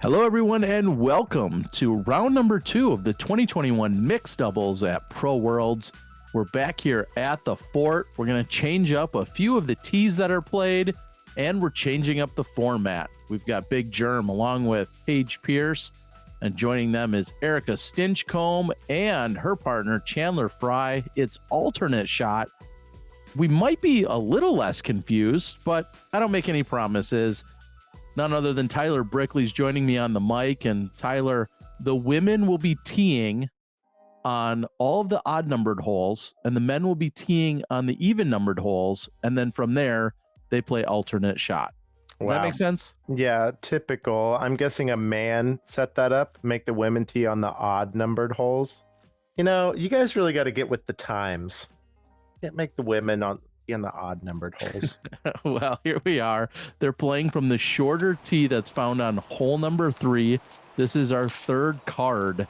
Hello, everyone, and welcome to round number 2 of the 2021 mixed doubles at Pro Worlds. We're back here at the fort. We're going to change up a few of the tees that are played, and we're changing up the format. We've got Big Germ along with Paige Pierce, and joining them is Erika Stinchcomb and her partner Chandler Fry. It's alternate shot. We might be a little less confused, but I don't make any promises. None other than Tyler Brickley's joining me on the mic. And Tyler, the women will be teeing on all of the odd numbered holes, and the men will be teeing on the even numbered holes. And then from there, they play alternate shot. Does that make sense? Yeah, typical. I'm guessing a man set that up, make the women tee on the odd numbered holes. You know, you guys really got to get with the times. Can't make the women on the odd numbered holes. Well, here we are. They're playing from the shorter tee that's found on hole number 3. This is our third card.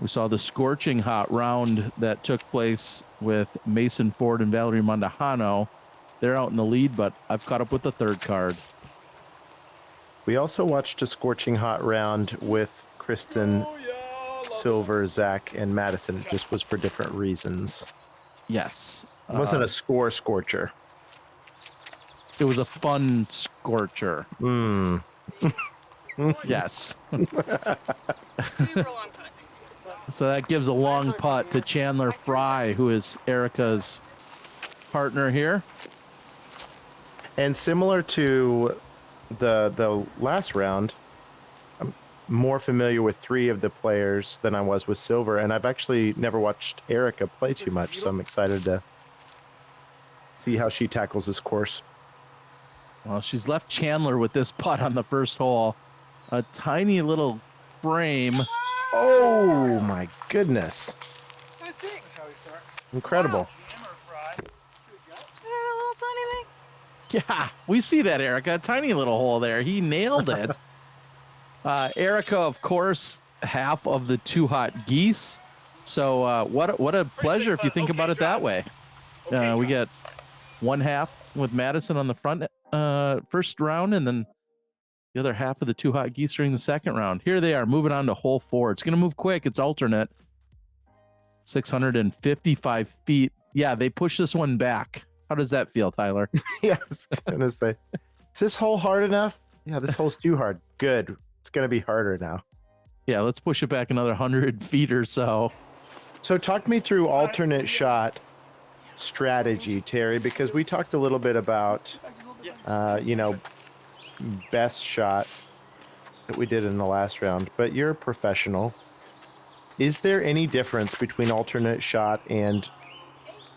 We saw the scorching hot round that took place with Mason Ford and Valerie Mondahano. They're out in the lead, but I've caught up with the third card. We also watched a scorching hot round with Kristen, Silver, Zach, and Madison. It just was for different reasons. Yes. It wasn't a score scorcher. It was a fun scorcher. Yes. So that gives a long putt to Chandler Fry, who is Erika's partner here. And similar to the last round, I'm more familiar with 3 of the players than I was with Silver, and I've actually never watched Erika play too much, so I'm excited to see how she tackles this course. Well, she's left Chandler with this putt on the first hole. A tiny little frame. Oh my goodness. Incredible. Yeah, we see that, Erika. A tiny little hole there. He nailed it. Erika, of course, half of the Two Hot Geese. So what a pleasure if you think about it that way. We get one half with Madison on the front first round, and then the other half of the Two Hot Geese during the second round. Here they are moving on to hole 4. It's going to move quick. It's alternate. 655 feet. Yeah, they push this one back. How does that feel, Tyler? Yeah, I was going to say, is this hole hard enough? Yeah, this hole's too hard. Good. It's going to be harder now. Yeah, let's push it back another 100 feet or so. So talk me through alternate shot strategy, Terry, because we talked a little bit about, best shot that we did in the last round, but you're a professional. Is there any difference between alternate shot and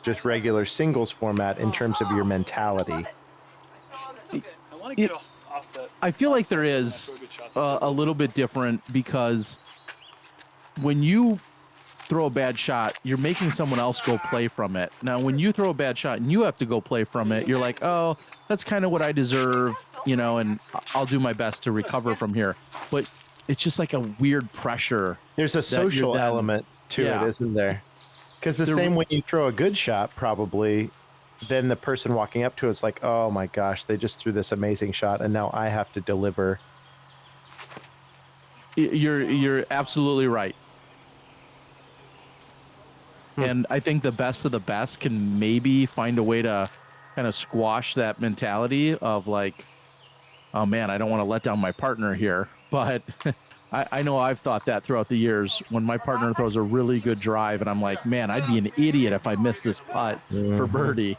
just regular singles format in terms of your mentality? I feel like there is a little bit different, because when you throw a bad shot, you're making someone else go play from it. Now, when you throw a bad shot and you have to go play from it, you're like, oh, that's kind of what I deserve, and I'll do my best to recover from here. But it's just like a weird pressure. There's a social element to it, isn't there? Because the same when you throw a good shot, probably, then the person walking up to it's like, oh my gosh, they just threw this amazing shot, and now I have to deliver. You're absolutely right. And I think the best of the best can maybe find a way to kind of squash that mentality of like, oh man, I don't want to let down my partner here. But I know I've thought that throughout the years when my partner throws a really good drive and I'm like, man, I'd be an idiot if I missed this putt for birdie.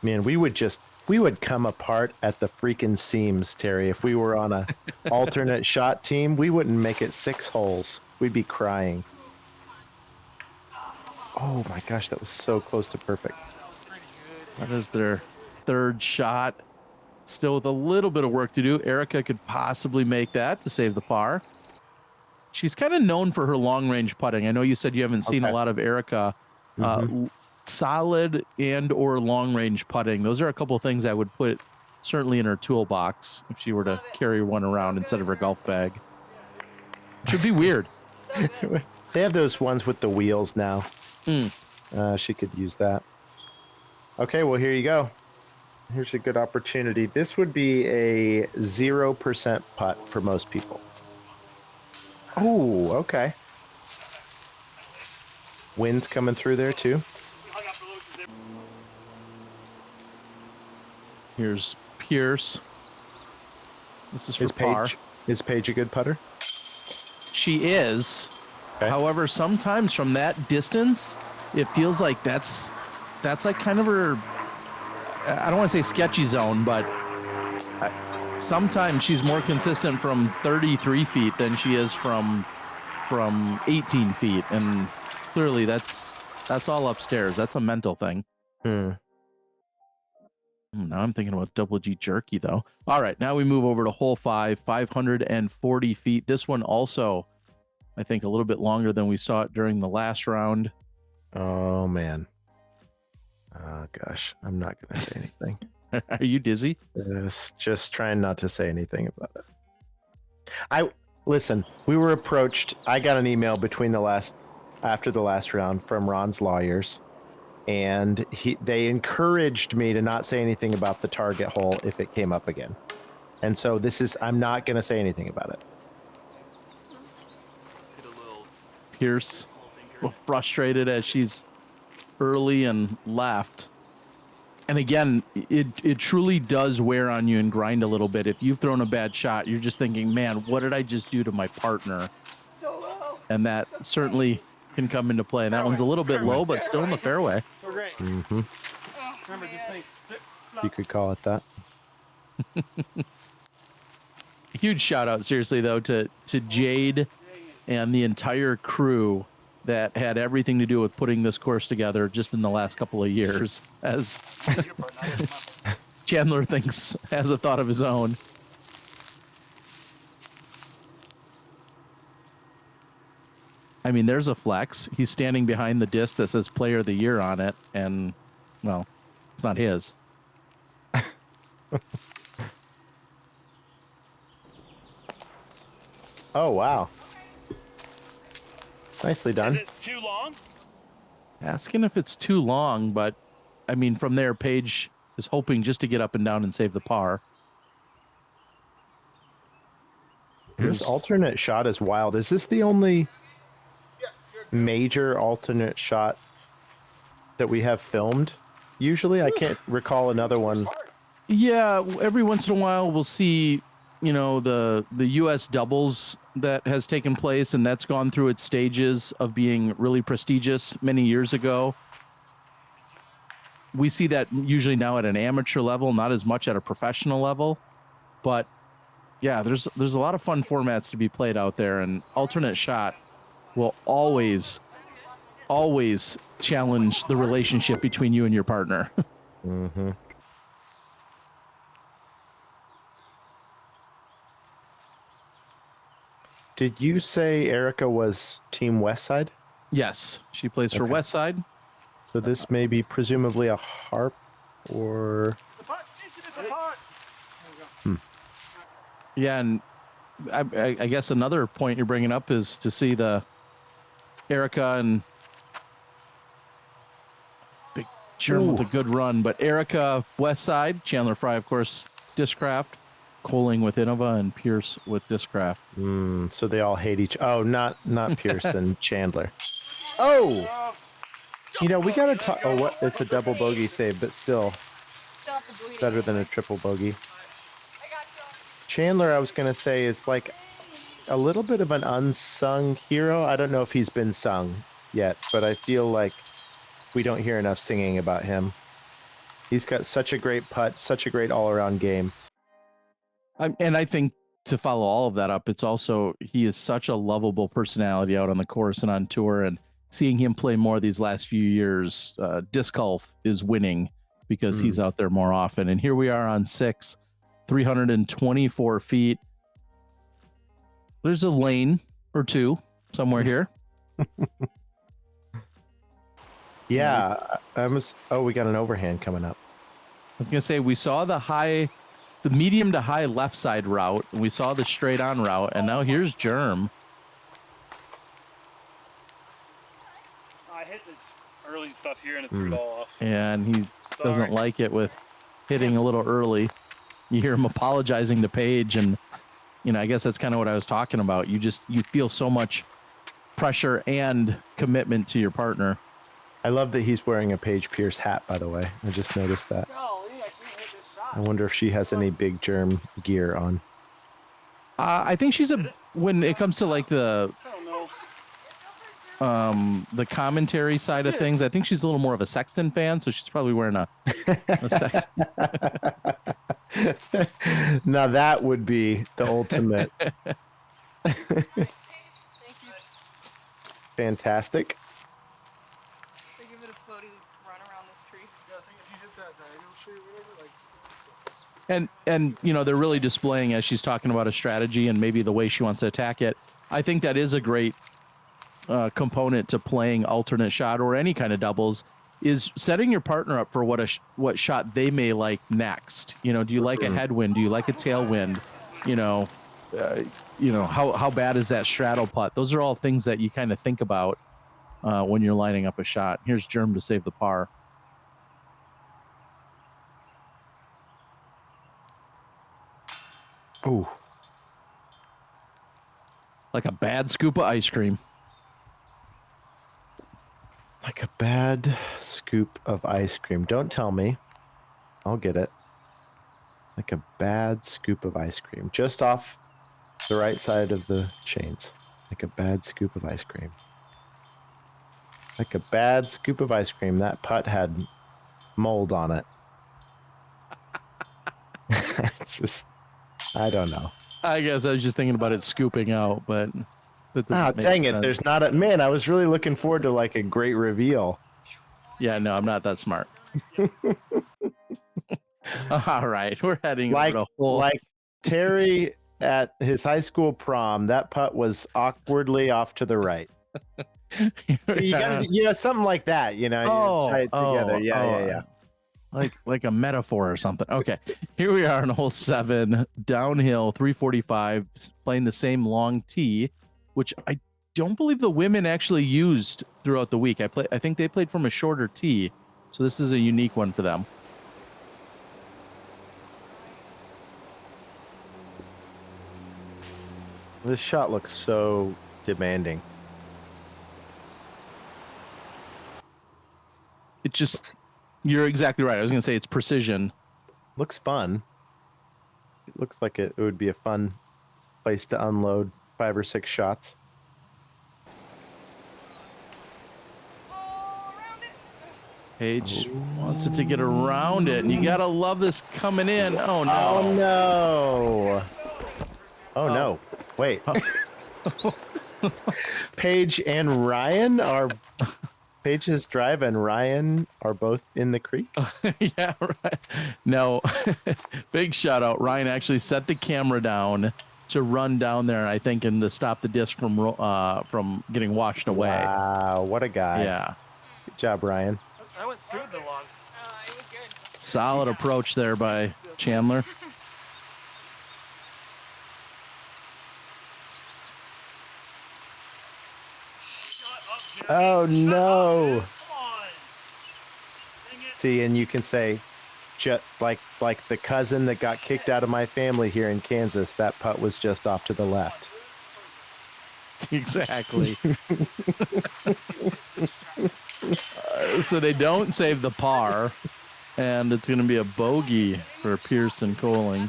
Man, we would come apart at the freaking seams, Terry. If we were on a alternate shot team, we wouldn't make it 6 holes. We'd be crying. Oh my gosh, that was so close to perfect. That is their third shot. Still with a little bit of work to do. Erika could possibly make that to save the par. She's kind of known for her long-range putting. I know you said you haven't seen a lot of Erika. Solid and or long-range putting. Those are a couple of things I would put certainly in her toolbox if she were to carry one around instead of her golf bag. Should be weird. They have those ones with the wheels now. She could use that. Okay, well, here you go. Here's a good opportunity. This would be a 0% putt for most people. Oh, okay. Wind's coming through there too. Here's Pierce. This is for par. Is Paige a good putter? She is. Okay. However, sometimes from that distance, it feels like that's like kind of her, I don't want to say sketchy zone, but sometimes she's more consistent from 33 feet than she is from 18 feet. And clearly that's all upstairs. That's a mental thing. Now I'm thinking about double G jerky, though. All right, now we move over to hole 5, 540 feet. This one also, I think, a little bit longer than we saw it during the last round. Oh, man. Oh, gosh. I'm not going to say anything. Are you dizzy? Just trying not to say anything about it. Listen, we were approached. I got an email after the last round from Ron's lawyers. And they encouraged me to not say anything about the target hole if it came up again. And so I'm not going to say anything about it. Pierce, frustrated as she's early and left. And again, it truly does wear on you and grind a little bit. If you've thrown a bad shot, you're just thinking, man, what did I just do to my partner? So low. And that certainly can come into play. And that one's a little bit low, but still in the fairway. Mm-hmm. You could call it that. Huge shout out, seriously, though, to Jade and the entire crew that had everything to do with putting this course together just in the last couple of years, as Chandler has a thought of his own. I mean, there's a flex. He's standing behind the disc that says Player of the Year on it, and, well, it's not his. Oh, wow. Nicely done. Is it too long? Asking if it's too long, but, I mean, from there, Paige is hoping just to get up and down and save the par. This alternate shot is wild. Is this the only major alternate shot that we have filmed? Usually, I can't recall another one. Yeah, every once in a while we'll see, the U.S. doubles that has taken place, and that's gone through its stages of being really prestigious many years ago. We see that usually now at an amateur level, not as much at a professional level, but yeah, there's a lot of fun formats to be played out there, and alternate shot will always challenge the relationship between you and your partner. Mm-hmm. Did you say Erika was Team Westside? Yes, she plays for Westside. So this may be presumably a harp or... Yeah, and I guess another point you're bringing up is to see the Erika and big Germ with a good run, but Erika Westside, Chandler Fry, of course, Discraft, Koling with Innova, and Pierce with Discraft. So they all hate each... Oh, not Pierce and Chandler. Oh! We got to talk... Oh, what? It's a double bogey save, but still better than a triple bogey. Chandler, I was going to say, is like a little bit of an unsung hero. I don't know if he's been sung yet, but I feel like we don't hear enough singing about him. He's got such a great putt, such a great all-around game. And I think to follow all of that up, it's also, he is such a lovable personality out on the course and on tour, and seeing him play more these last few years, disc golf is winning because he's out there more often. And here we are on 6, 324 feet. There's a lane or two somewhere here. Yeah, we got an overhand coming up. I was going to say, we saw the medium to high left side route, and we saw the straight on route, and now here's Germ. I hit this early stuff here and it threw it all off. And he doesn't like it with hitting a little early. You hear him apologizing to Paige, and I guess that's kind of what I was talking about. You feel so much pressure and commitment to your partner. I love that he's wearing a Paige Pierce hat, by the way. I just noticed that. I wonder if she has any big germ gear on. I think she's when it comes to like the commentary side of things, I think she's a little more of a Sexton fan, so she's probably wearing a Sexton. Now that would be the ultimate. Fantastic. They give it a floaty run around this tree. Yeah, I think if you hit that diagonal tree or whatever, like. And they're really displaying, as she's talking about, a strategy and maybe the way she wants to attack it. I think that is a great component to playing alternate shot or any kind of doubles, is setting your partner up for what shot they may like next. Do you like a headwind? Do you like a tailwind? How bad is that straddle putt? Those are all things that you kind of think about when you're lining up a shot. Here's Germ to save the par. Ooh. Like a bad scoop of ice cream. Like a bad scoop of ice cream. Don't tell me. I'll get it. Like a bad scoop of ice cream. Just off the right side of the chains. Like a bad scoop of ice cream. Like a bad scoop of ice cream. That putt had mold on it. It's just, I don't know. I guess I was just thinking about it scooping out, but dang it. There's not a man. I was really looking forward to like a great reveal. Yeah, no, I'm not that smart. All right, we're heading like over to hole. Like Terry at his high school prom. That putt was awkwardly off to the right. So you gotta, something like that. Tie it together. Yeah. Like a metaphor or something. Okay, here we are in hole 7, downhill, 345, playing the same long tee, which I don't believe the women actually used throughout the week. I think they played from a shorter tee, so this is a unique one for them. This shot looks so demanding. It just, you're exactly right. I was going to say it's precision. Looks fun. It looks like it would be a fun place to unload 5 or 6 shots. Paige wants it to get around it, and you got to love this coming in. Oh, no. Oh, no. Oh, no. Wait. Paige and Ryan are... Paige's drive and Ryan are both in the creek? Yeah, right. No, big shout out. Ryan actually set the camera down to run down there, I think, and to stop the disc from getting washed away. Wow, what a guy. Yeah. Good job, Ryan. I went through the logs. It was good. Solid approach there by Chandler. Oh, no. See, and you can say, just like the cousin that got kicked out of my family here in Kansas, that putt was just off to the left. Exactly. So they don't save the par, and it's going to be a bogey for Pierce and Koling.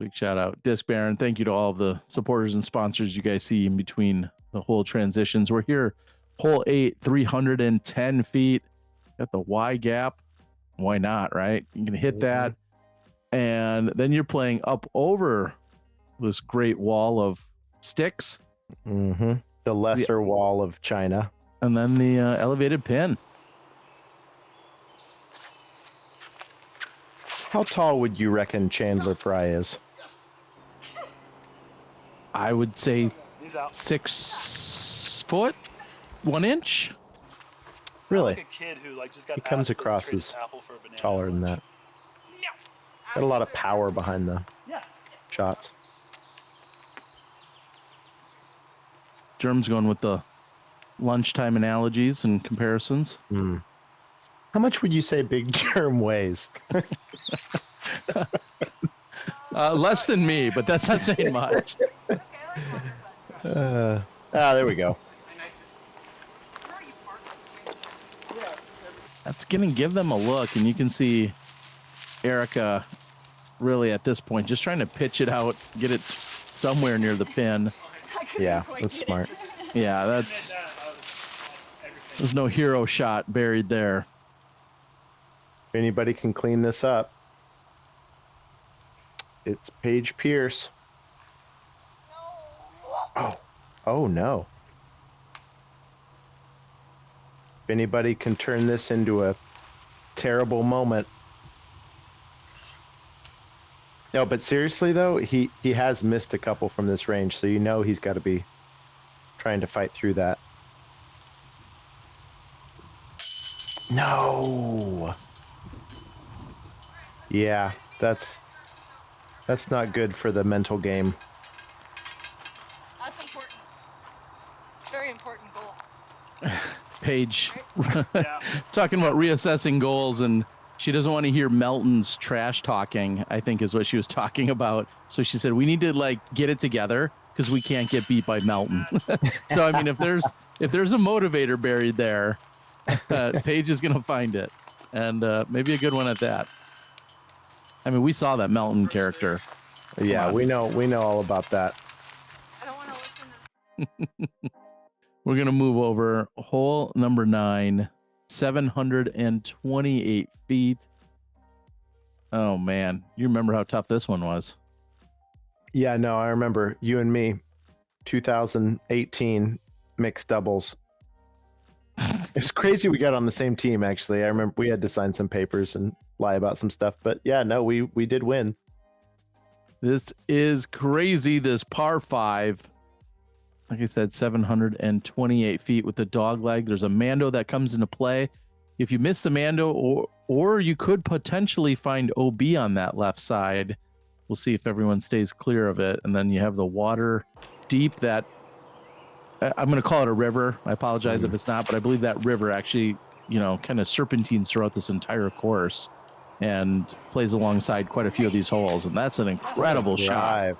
Big shout out. Disc Baron, thank you to all the supporters and sponsors you guys see in between the whole transitions. We're here, hole 8, 310 feet. Got the Y gap. Why not, right? You can hit that. And then you're playing up over this great wall of sticks. Mm-hmm. The lesser wall of China. And then the elevated pin. How tall would you reckon Chandler Fry is? I would say 6 foot, 1 inch. Really? Like a kid who just got he comes across as taller than that. Got a lot of power behind the shots. Germ's going with the lunchtime analogies and comparisons. How much would you say Big Germ weighs? Less than me, but that's not saying much. Okay, I like longer guns. There we go. Where are you parked? That's going to give them a look, and you can see Erika really at this point just trying to pitch it out, get it somewhere near the pin. I couldn't Yeah, quite that's get smart. it. Yeah, there's no hero shot buried there. If anybody can clean this up, it's Paige Pierce. Oh no. If anybody can turn this into a terrible moment. No, but seriously though, he has missed a couple from this range, so you know he's got to be trying to fight through that. No. Yeah, that's not good for the mental game. That's important. Very important goal. Paige talking about reassessing goals, and she doesn't want to hear Melton's trash talking, I think is what she was talking about. So she said, we need to like get it together because we can't get beat by Melton. So, I mean, if there's a motivator buried there, Paige is going to find it, and maybe a good one at that. I mean, we saw that Melton character. Yeah, we know all about that. I don't want to listen to. We're going to move over hole number 9, 728 feet. Oh, man. You remember how tough this one was. Yeah, no, I remember you and me, 2018 mixed doubles. It's crazy we got on the same team, actually. I remember we had to sign some papers and lie about some stuff. But yeah, no, we did win. This is crazy, this par 5. Like I said, 728 feet with the dog leg. There's a Mando that comes into play. If you miss the Mando, or you could potentially find OB on that left side. We'll see if everyone stays clear of it. And then you have the water deep that, I'm going to call it a river. I apologize if it's not, but I believe that river actually, kind of serpentines throughout this entire course and plays alongside quite a few of these holes. And that's an incredible shot.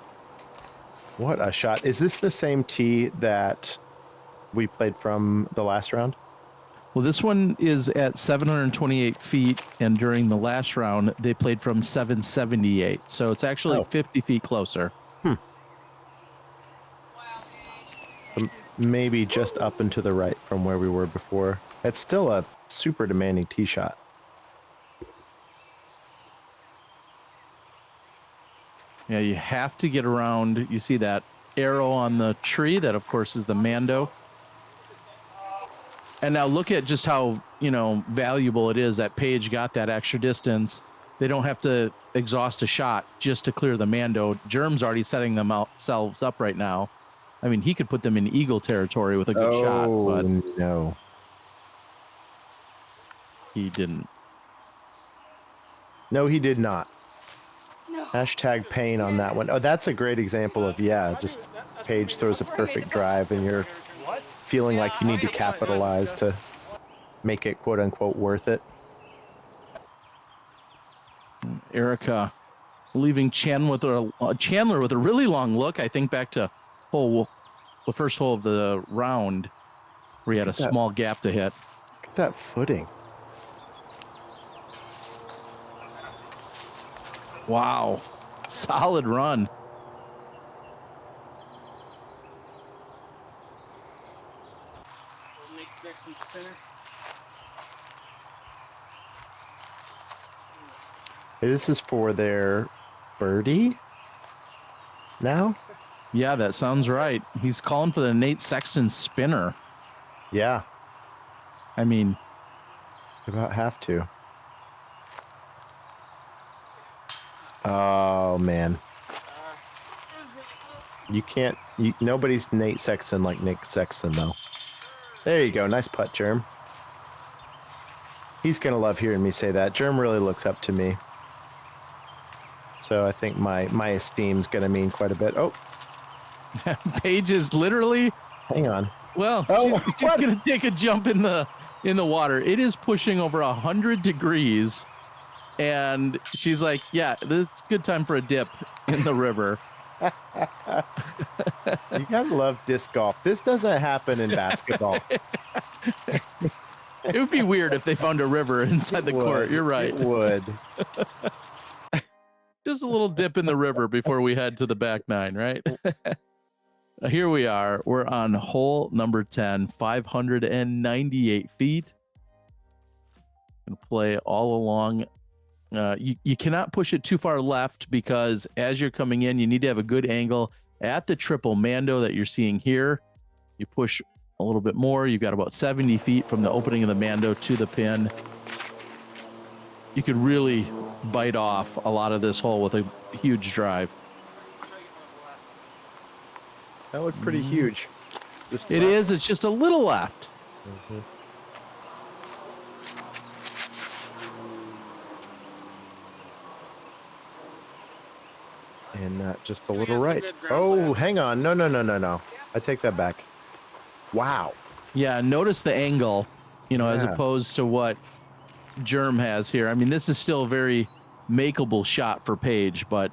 What a shot. Is this the same tee that we played from the last round? Well, this one is at 728 feet, and during the last round, they played from 778. So it's actually 50 feet closer. Wow, Maybe just up and to the right from where we were before. It's still a super demanding tee shot. Yeah, you have to get around. You see that arrow on the tree? That, of course, is the Mando. And now look at just how, valuable it is that Paige got that extra distance. They don't have to exhaust a shot just to clear the Mando. Germ's already setting themselves up right now. I mean, he could put them in eagle territory with a good shot, but no, he didn't. No, he did not. No. Hashtag pain on that one. Oh, that's a great example of, just Paige throws a perfect drive and you're feeling like you need to capitalize to make it quote unquote worth it. Erika leaving Chandler with a really long look. I think back to the first hole of the round where he had a small gap to hit. Look at that footing. Wow. Solid run. This is for their birdie now? Yeah, that sounds right. He's calling for the Nate Sexton spinner. Yeah. I mean, About have to. Oh, man. You can't... nobody's Nate Sexton like Nick Sexton, though. There you go. Nice putt, Germ. He's going to love hearing me say that. Germ really looks up to me. So I think my esteem's going to mean quite a bit. Oh. Paige is literally... Hang on. Well, Oh, she's going to take a jump in the in the water. It is pushing over 100 degrees. And she's like, yeah, it's a good time for a dip in the river. You gotta love disc golf. This doesn't happen in basketball. It would be weird if they found a river inside the court. You're right. It would. Just a little dip in the river before we head to the back nine, right? Here we are. We're on hole number 10, 598 feet. And play all along. You cannot push it too far left because as you're coming in, you need to have a good angle at the triple mando that you're seeing here. You push a little bit more. You've got about 70 feet from the opening of the mando to the pin. You could really bite off a lot of this hole with a huge drive. That looked pretty huge. It is. It's just a little left. Mm-hmm. And just a little right. Oh, hang on. No. I take that back. Wow. Yeah, notice the angle, as opposed to what Germ has here. I mean, this is still a very makeable shot for Paige, but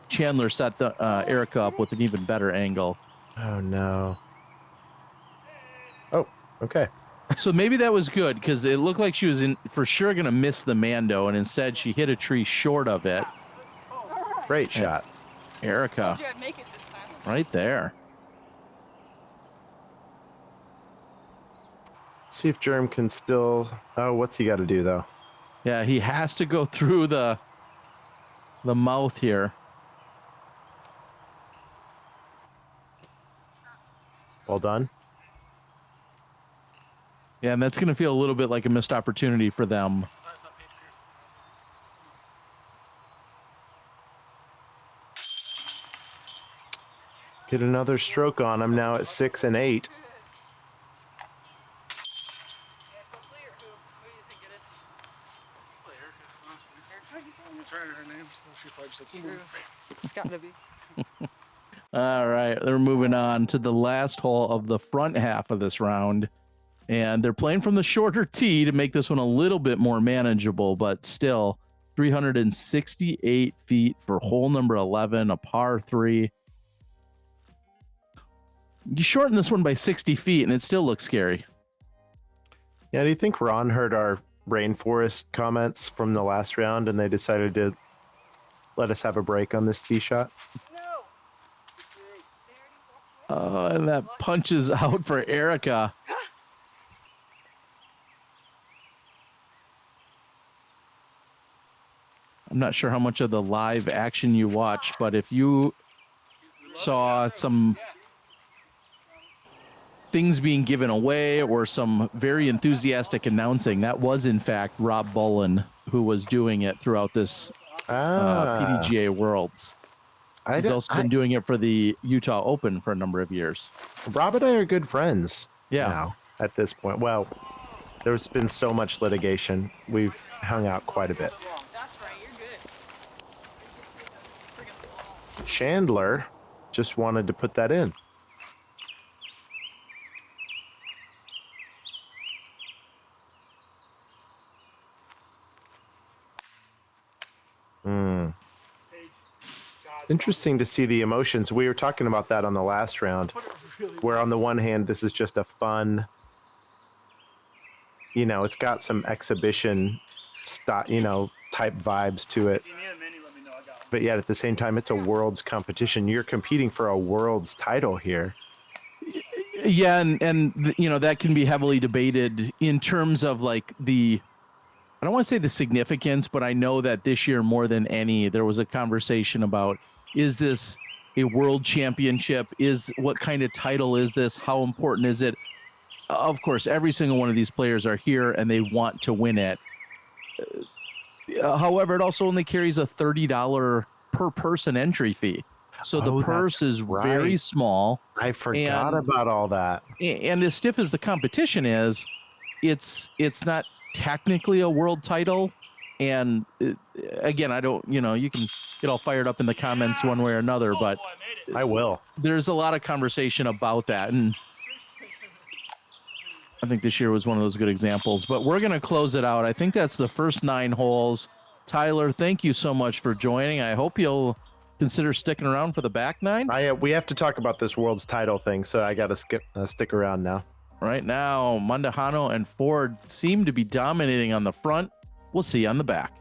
Chandler set the Erika up with an even better angle. Oh, no. Oh, okay. So maybe that was good because it looked like she was for sure going to miss the mando, and instead she hit a tree short of it. Great shot. Erika, Make it this time. right there. See if Germ can still... Oh, what's he got to do, though? Yeah, he has to go through the mouth here. Well done. Yeah, and that's going to feel a little bit like a missed opportunity for them. Get another stroke on. I'm now at 6 and 8. It's gotta be. All right, they're moving on to the last hole of the front half of this round. And they're playing from the shorter tee to make this one a little bit more manageable, but still 368 feet for hole number 11, a par 3. You shorten this one by 60 feet and it still looks scary. Yeah, do you think Ron heard our rainforest comments from the last round and they decided to let us have a break on this tee shot? No. And that punches out for Erika. I'm not sure how much of the live action you watch, but if you saw some things being given away or some very enthusiastic announcing, that was in fact Rob Bullen who was doing it throughout this PDGA Worlds. He's also been doing it for the Utah Open for a number of years. Rob and I are good friends. Yeah. Now, at this point. Well, there's been so much litigation. We've hung out quite a bit. That's right, you're good. Chandler just wanted to put that in. Interesting to see the emotions. We were talking about that on the last round, where on the one hand, this is just a fun, it's got some exhibition type vibes to it. But yet at the same time, it's a world's competition. You're competing for a world's title here. Yeah, and that can be heavily debated in terms of like I don't want to say the significance, but I know that this year more than any, there was a conversation about, is this a world championship? What kind of title is this? How important is it? Of course, every single one of these players are here and they want to win it. However, it also only carries a $30 per person entry fee. So the purse is very small. I forgot about all that. And as stiff as the competition is, it's not technically a world title. And again, I don't, you can get all fired up in the comments one way or another, but I will. There's a lot of conversation about that. And think this year was one of those good examples, but we're going to close it out. I think that's the first 9 holes. Tyler, thank you so much for joining. I hope you'll consider sticking around for the back 9. We have to talk about this world's title thing, so I got to stick around now. Right now, Mandujano and Ford seem to be dominating on the front. We'll see you on the back.